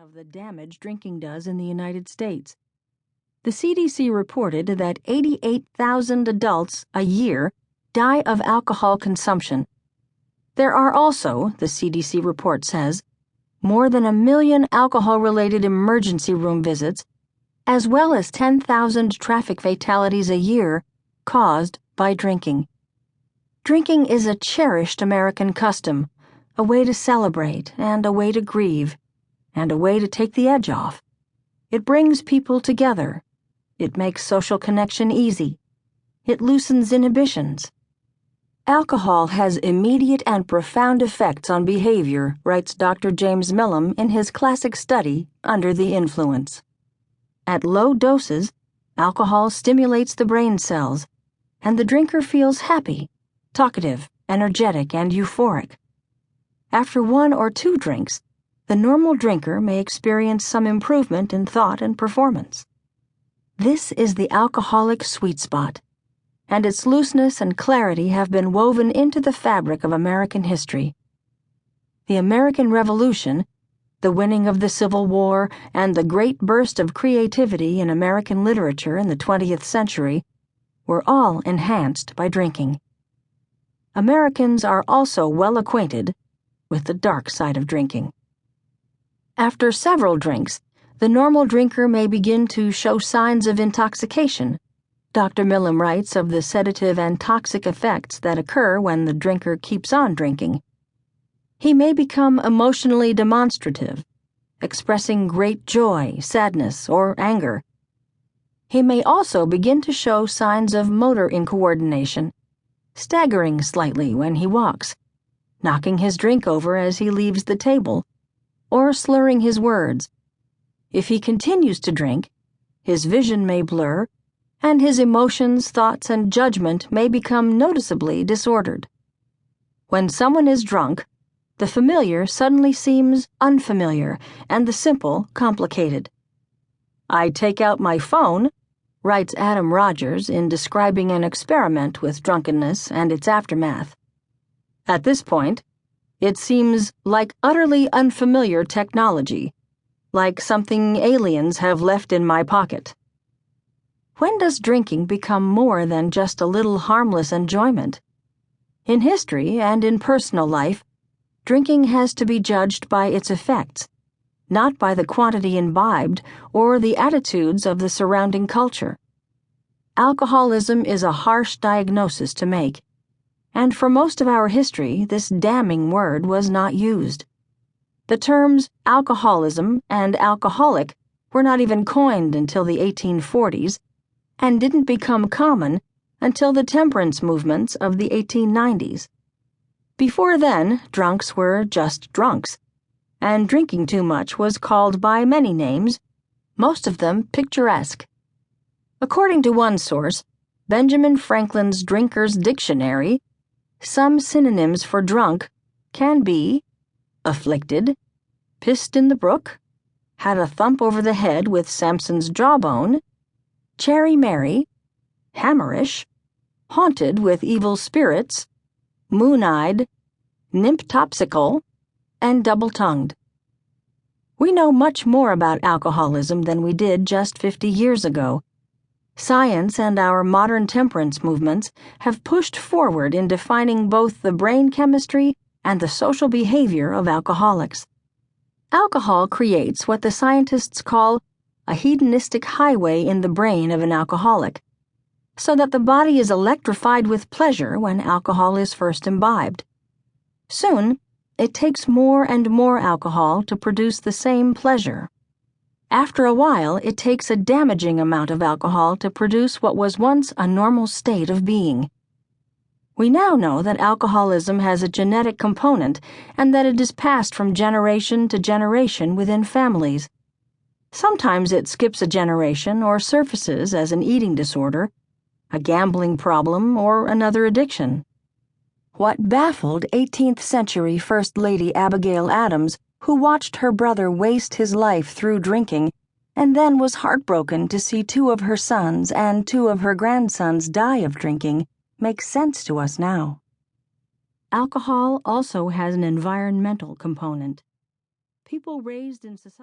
of the damage drinking does in the United States. The CDC reported that 88,000 adults a year die of alcohol consumption. There are also, the CDC report says, more than 1 million alcohol-related emergency room visits, as well as 10,000 traffic fatalities a year caused by drinking. Drinking is a cherished American custom, a way to celebrate and a way to grieve, and a way to take the edge off. It brings people together. It makes social connection easy. It loosens inhibitions. Alcohol has immediate and profound effects on behavior, writes Dr. James Millam in his classic study, Under the Influence. At low doses, alcohol stimulates the brain cells, and the drinker feels happy, talkative, energetic, and euphoric. After 1 or 2 drinks, the normal drinker may experience some improvement in thought and performance. This is the alcoholic sweet spot, and its looseness and clarity have been woven into the fabric of American history. The American Revolution, the winning of the Civil War, and the great burst of creativity in American literature in the 20th century were all enhanced by drinking. Americans are also well acquainted with the dark side of drinking. After several drinks, the normal drinker may begin to show signs of intoxication. Dr. Millam writes of the sedative and toxic effects that occur when the drinker keeps on drinking. He may become emotionally demonstrative, expressing great joy, sadness, or anger. He may also begin to show signs of motor incoordination, staggering slightly when he walks, knocking his drink over as he leaves the table, or slurring his words. If he continues to drink, his vision may blur, and his emotions, thoughts, and judgment may become noticeably disordered. When someone is drunk, the familiar suddenly seems unfamiliar, and the simple complicated. "I take out my phone," writes Adam Rogers in describing an experiment with drunkenness and its aftermath. "At this point, it seems like utterly unfamiliar technology, like something aliens have left in my pocket." When does drinking become more than just a little harmless enjoyment? In history and in personal life, drinking has to be judged by its effects, not by the quantity imbibed or the attitudes of the surrounding culture. Alcoholism is a harsh diagnosis to make, and for most of our history, this damning word was not used. The terms alcoholism and alcoholic were not even coined until the 1840s, and didn't become common until the temperance movements of the 1890s. Before then, drunks were just drunks, and drinking too much was called by many names, most of them picturesque. According to one source, Benjamin Franklin's Drinker's Dictionary, some synonyms for drunk can be afflicted, pissed in the brook, had a thump over the head with Samson's jawbone, cherry Mary, hammerish, haunted with evil spirits, moon-eyed, nymptopsical, and double-tongued. We know much more about alcoholism than we did just 50 years ago. Science and our modern temperance movements have pushed forward in defining both the brain chemistry and the social behavior of alcoholics. Alcohol creates what the scientists call a hedonistic highway in the brain of an alcoholic, so that the body is electrified with pleasure when alcohol is first imbibed. Soon, it takes more and more alcohol to produce the same pleasure. After a while, it takes a damaging amount of alcohol to produce what was once a normal state of being. We now know that alcoholism has a genetic component and that it is passed from generation to generation within families. Sometimes it skips a generation or surfaces as an eating disorder, a gambling problem, or another addiction. What baffled 18th century First Lady Abigail Adams, who watched her brother waste his life through drinking, and then was heartbroken to see 2 of her sons and 2 of her grandsons die of drinking, makes sense to us now. Alcohol also has an environmental component. People raised in society